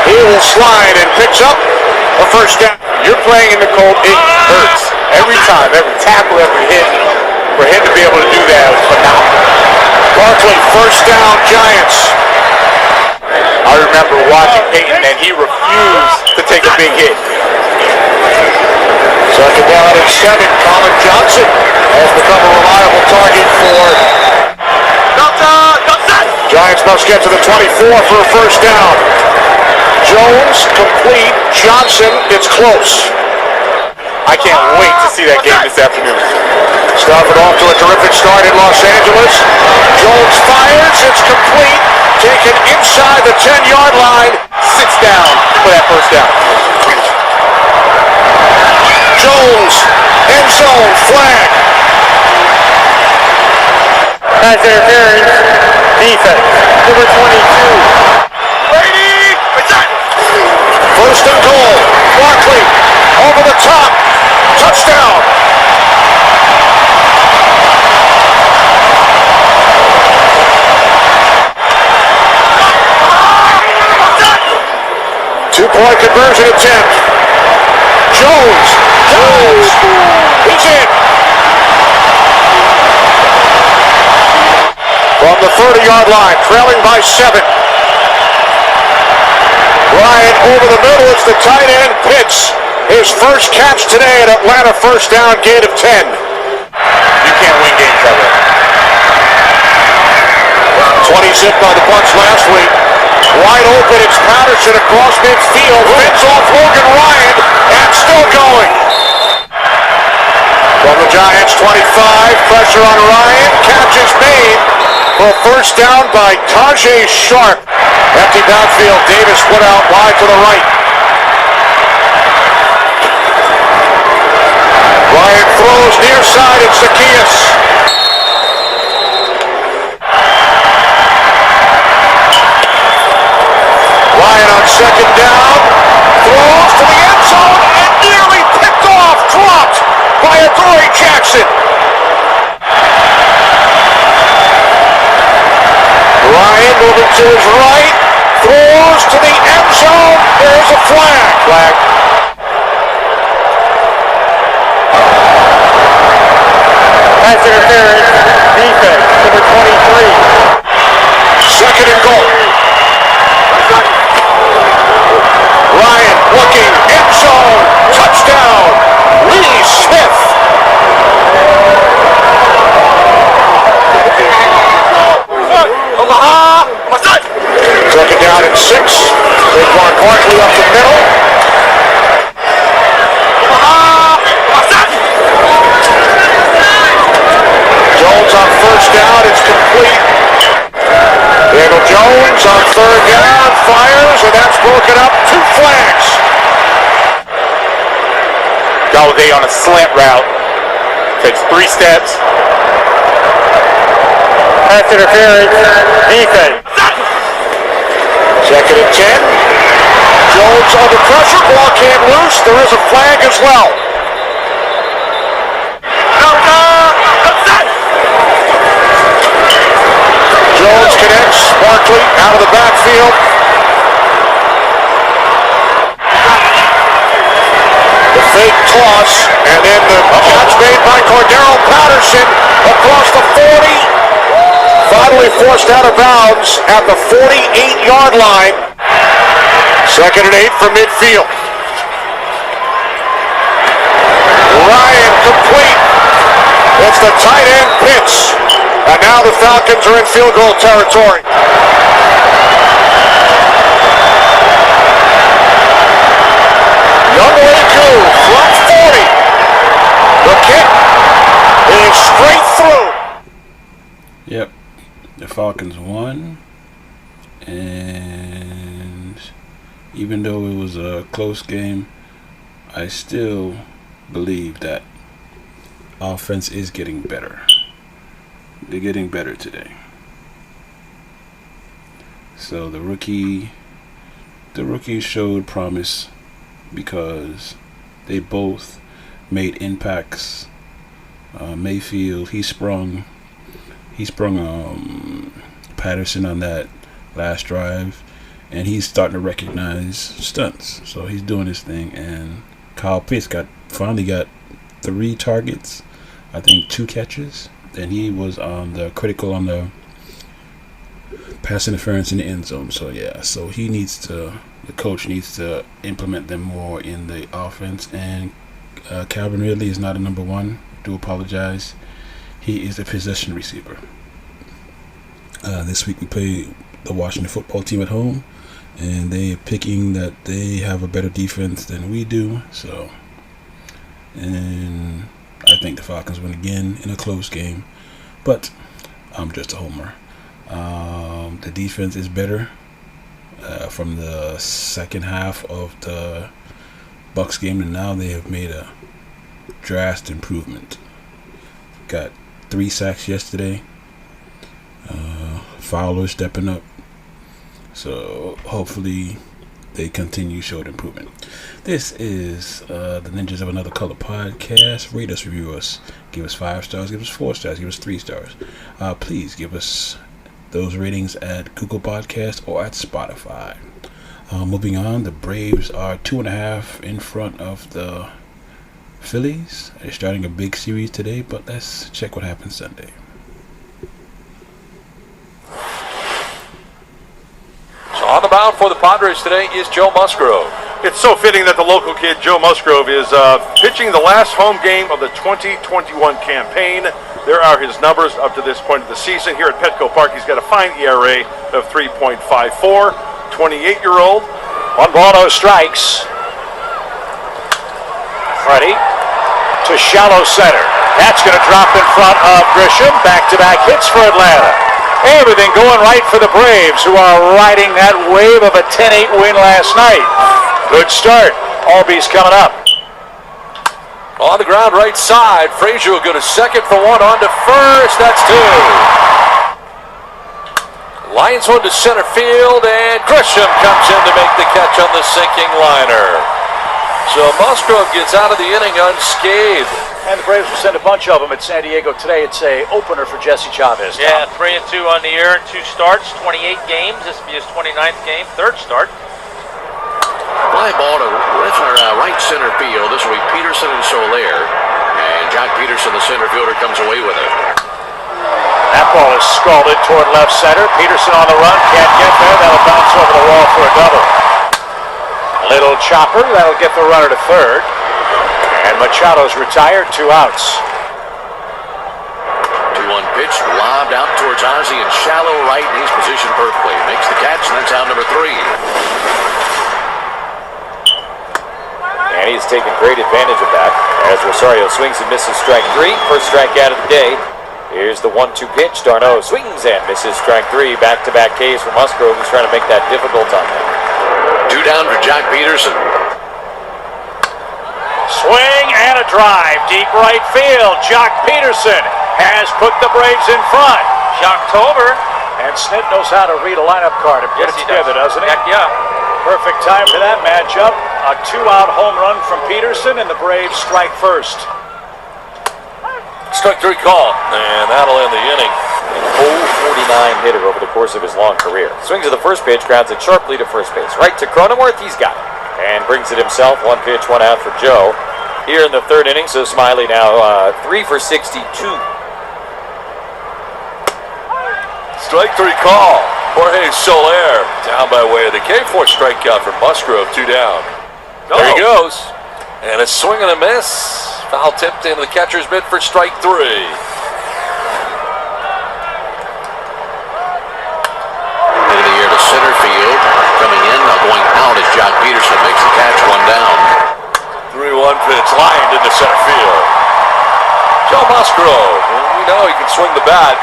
he will slide and picks up a first down. You're playing in the cold. It hurts every time, every tackle, every hit. For him to be able to do that was phenomenal. Barkley, first down, Giants. I remember watching Peyton, and he refused to take a big hit. Second down and 7. Colin Johnson has become a reliable target for Giants. Must get to the 24 for a first down. Jones complete. Johnson, it's close. I can't wait to see that game this afternoon. Started off to a terrific start in Los Angeles. Jones fires. It's complete. Taken inside the 10-yard line. Sits down for that first down. Jones, end zone, flag. Pass interference, defense, number 22. Brady, first and goal. Barkley, over the top. Touchdown. Two-point conversion attempt. Jones. He's in. From the 30-yard line, trailing by 7. Bryant over the middle. It's the tight end, Pitts. His first catch today at Atlanta, first down, gain of 10. You can't win games that way. 20 zipped by the Bucs last week. Wide open, it's Patterson across midfield. Fends off Logan Ryan, and still going. From the Giants 25, pressure on Ryan. Catch is made for a first down by Tajay Sharp. Empty backfield, Davis put out wide to the right. Ryan throws near side, it's Zacchaeus. Ryan on second down, throws to the end zone and nearly picked off, dropped by Adoree Jackson. Ryan moving to his right, throws to the end zone, there's a flag. Pass interference, defense, number 23. Second and goal. Ryan looking, end zone, touchdown, Lee Smith. Second down and 6. Saquon Barkley up the middle. Jones on first down, it's complete. Daniel Jones on third down, fires, and that's broken up. 2 flags. Galladay on a slant route. Takes 3 steps. Pass interference, defense. Second and 10. Jones under pressure, ball came loose. There is a flag as well. Jones connects, Barkley out of the backfield. The fake toss, and then the catch made by Cordero Patterson across the 40. Finally forced out of bounds at the 48-yard line. Second and 8 from midfield. Ryan complete. It's the tight end pitch. And now the Falcons are in field goal territory. Young Way Koo from 40. The kick is straight through. Yep. The Falcons won. And even though it was a close game, I still believe that offense is getting better. They're getting better today. So the rookie showed promise because they both made impacts. Mayfield, he sprung Patterson on that last drive, and he's starting to recognize stunts. So he's doing his thing, and Kyle Pitts finally got 3 targets, I think 2 catches. And he was critical on the pass interference in the end zone. So yeah, so the coach needs to implement them more in the offense. And Calvin Ridley is not a number 1. Do apologize. He is a possession receiver. This week we play the Washington football team at home, and they're picking that they have a better defense than we do. So, and I think the Falcons win again in a close game, but I'm just a homer. The defense is better from the second half of the Bucs game, and now they have made a drastic improvement. Got 3 sacks yesterday. Fowler stepping up. So hopefully they continue showing improvement. This is the Ninjas of Another Color podcast. Rate us, review us, give us 5 stars, give us 4 stars, give us 3 stars. Please give us those ratings at Google Podcast or at Spotify. Moving on, the Braves are 2.5 in front of the Phillies. They're starting a big series today, but let's check what happens Sunday. So on the mound for the Padres today is Joe Musgrove. It's so fitting that the local kid, Joe Musgrove, is pitching the last home game of the 2021 campaign. There are his numbers up to this point of the season. Here at Petco Park, he's got a fine ERA of 3.54. 28-year-old. 1 ball, no strikes. Ready to shallow center. That's going to drop in front of Grisham. Back-to-back hits for Atlanta. Everything going right for the Braves, who are riding that wave of a 10-8 win last night. Good start. Albies coming up. On the ground, right side. Frazier will go to second for one, on to first. That's two. Lions one to center field, and Grisham comes in to make the catch on the sinking liner. So Musgrove gets out of the inning unscathed. And the Braves will send a bunch of them at San Diego today. It's a opener for Jesse Chavez. Yeah, 3-2 on the year, 2 starts, 28 games. This will be his 29th game, 3rd start. Fly ball to right center field. This will be Peterson and Soler. And Jack Peterson, the center fielder, comes away with it. That ball is scalded toward left center. Peterson on the run, can't get there. That'll bounce over the wall for a double. Little chopper, that'll get the runner to third. And Machado's retired, 2 outs. 2-1 pitch, lobbed out towards Ozzie in shallow right, and he's positioned perfectly. Makes the catch, and that's out number 3. And he's taken great advantage of that as Rosario swings and misses strike 3. First strikeout of the day. Here's the 1-2 pitch. D'Arnaud swings and misses strike 3. Back-to-back Ks for Musgrove, who's trying to make that difficult on him. 2 down for Jack Peterson. Swing and a drive, deep right field. Jock Peterson has put the Braves in front. Shocktober. And Snit knows how to read a lineup card and put it together, doesn't he? Heck yeah. Perfect time for that matchup. A 2-out home run from Peterson, and the Braves strike first. Strike 3 call, and that'll end the inning. An 0-49 hitter over the course of his long career. Swings to the first pitch, grounds it sharply to first base. Right to Cronenworth, he's got it. And brings it himself. 1 pitch, 1 out for Joe. Here in the 3rd inning, so Smiley now 3 for 62. Strike 3 call. Jorge Soler down by way of the K. 4 strikeout for Musgrove, 2 down. There he goes. And a swing and a miss. Foul tipped into the catcher's mitt for strike 3. Into the air to center field. Coming in, now going out as Jock Peterson makes the catch, 1 down. 3-1 pitch lined into center field. Joe Musgrove. We know he can swing the bat.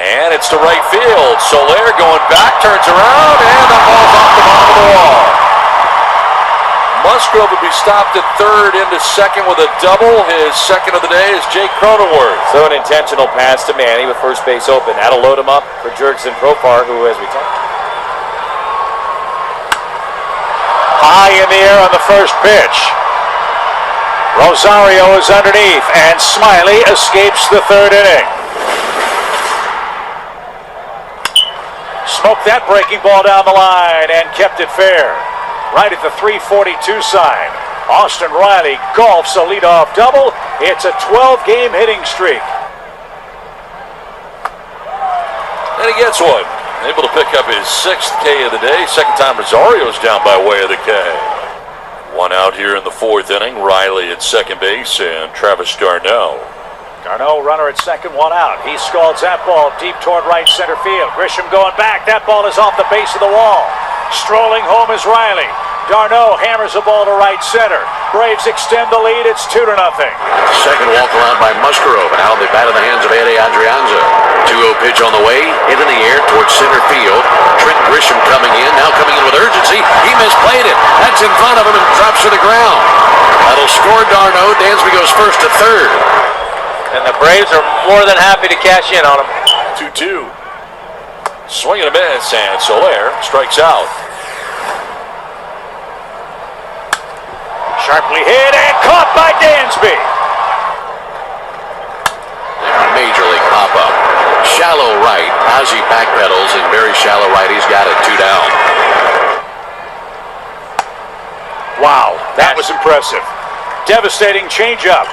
And it's to right field. Soler going back, turns around, and that ball's off the bottom of the wall. Musgrove would be stopped at 3rd, into 2nd with a double. His 2nd of the day is Jake Cronenworth. So an intentional pass to Manny with first base open. That'll load him up for Jurickson Profar, who, as we talked, High in the air on the first pitch. Rosario is underneath, and Smiley escapes the 3rd inning. Smoked that breaking ball down the line and kept it fair. Right at the 342 sign. Austin Riley golfs a leadoff double. It's a 12-game hitting streak. And he gets one. Able to pick up his 6th K of the day. 2nd time Rosario's down by way of the K. 1 out here in the 4th inning. Riley at second base and Travis d'Arnaud. D'Arnaud, runner at 2nd, 1 out. He scalds that ball deep toward right center field. Grisham going back. That ball is off the base of the wall. Strolling home is Riley. D'Arnaud hammers the ball to right center. Braves extend the lead. It's 2-0. Second walk around by Musgrove, and out of the bat in the hands of Eddie Adrianza. 2-0 pitch on the way, hit in the air towards center field. Trent Grisham coming in, now coming in with urgency. He misplayed it. That's in front of him and drops to the ground. That'll score D'Arnaud. Dansby goes first to 3rd. And the Braves are more than happy to cash in on him. 2-2. Swing and a miss, and Soler strikes out. Sharply hit and caught by Dansby. Major league pop-up. Shallow right. Ozzie backpedals and very shallow right. He's got it, 2 down. Wow, that was impressive. Devastating changeup.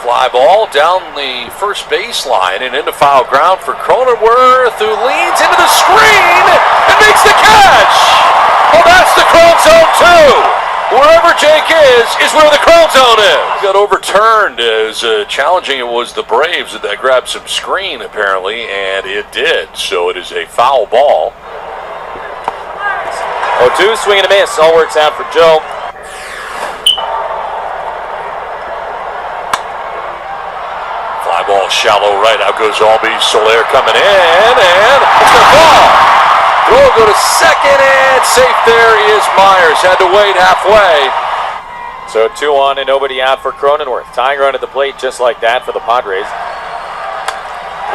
Fly ball down the first baseline and into foul ground for Cronenworth, who leans into the screen and makes the catch. Well, that's the Chrome Zone too. Wherever Jake is where the Chrome Zone is. Got overturned as challenging it was the Braves that grabbed some screen apparently, and it did. So it is a foul ball. 0-2, swing and a miss. All works out for Joe. Fly ball shallow right. Out goes Albies. Soler coming in, and it's going to fall. Throw go to second, and safe there is Myers. Had to wait halfway. So 2 on and nobody out for Cronenworth. Tying run at the plate just like that for the Padres.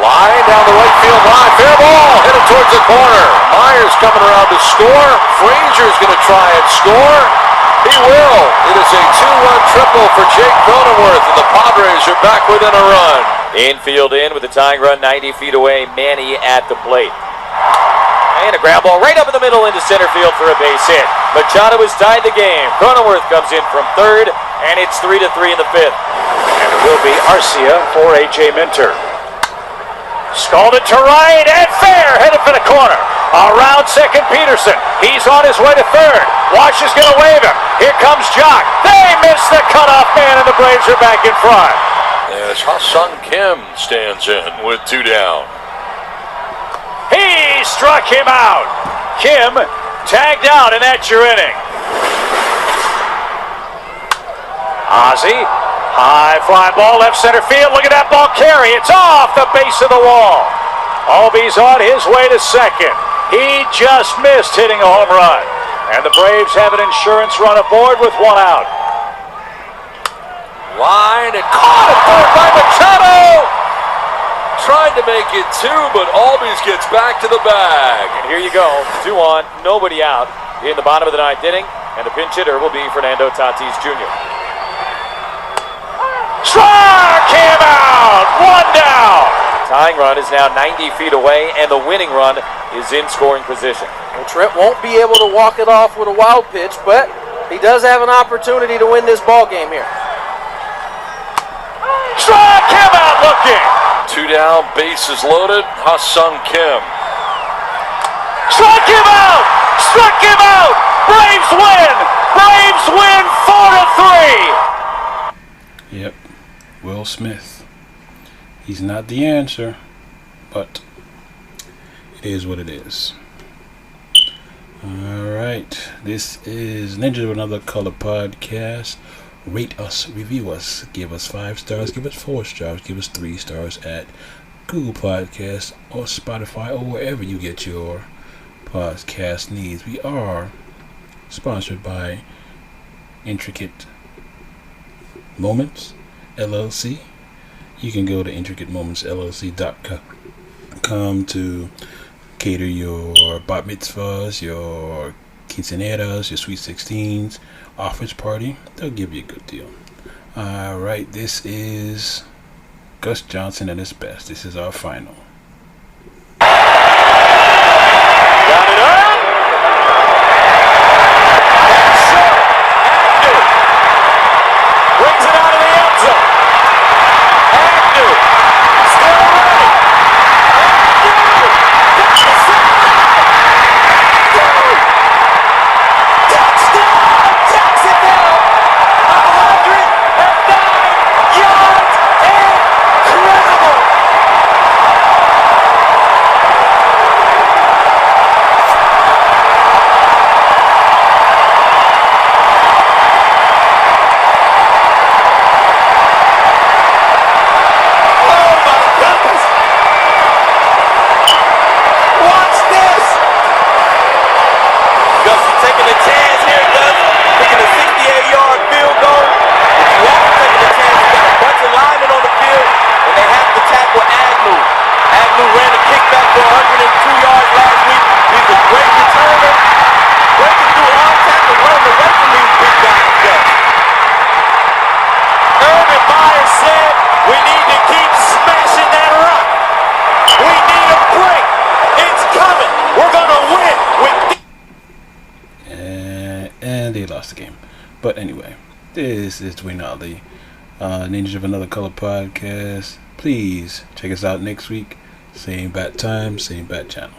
Line down the right field line. Fair ball. Headed towards the corner. Myers coming around to score. Frazier's going to try and score. He will. It is a 2-run triple for Jake Cronenworth, and the Padres are back within a run. Infield in with the tying run 90 feet away. Manny at the plate. And a ground ball right up in the middle into center field for a base hit. Machado has tied the game. Cronenworth comes in from third, and it's 3-3 in the fifth. And it will be Arcia for A.J. Minter. Scalded to right and fair, headed for the corner. Around second, Peterson. He's on his way to third. Wash is going to wave him. Here comes Jock. They miss the cutoff man, and the Braves are back in front. As Ha-Sung Kim stands in with 2 down. He struck him out. Kim tagged out, and that's your inning. Ozzie, high fly ball, left center field. Look at that ball carry. It's off the base of the wall. Albies on his way to second. He just missed hitting a home run. And the Braves have an insurance run aboard with 1 out. Line and caught at third by Machado. Tried to make it 2, but Albies gets back to the bag. And here you go. 2 on, nobody out in the bottom of the 9th inning. And the pinch hitter will be Fernando Tatis Jr. Struck him out. 1 down. Tying run is now 90 feet away, and the winning run is in scoring position. Well, Trent won't be able to walk it off with a wild pitch, but he does have an opportunity to win this ball game here. Struck him out looking. 2 down, bases loaded. Ha-Sung Kim. Struck him out. Struck him out. Braves win. Braves win 4-3. Yep. Will Smith. He's not the answer, but it is what it is. Alright. This is Ninja with Another Color Podcast. Rate us, review us, give us 5 stars, give us 4 stars, give us 3 stars at Google Podcasts or Spotify or wherever you get your podcast needs. We are sponsored by Intricate Moments LLC. You can go to intricatemomentsllc.com to cater your bat mitzvahs, your quinceaneras, your sweet 16s, office party. They'll give you a good deal. Alright, this is Gus Johnson at his best. This is our final. Got it up. Brings it out of the end zone. Agnew still ready. Touchdown, Jacksonville! 109 yards. Incredible! But anyway, this is Dwayne Ali, Ninja of Another Color Podcast. Please check us out next week. Same bat time, same bat channel.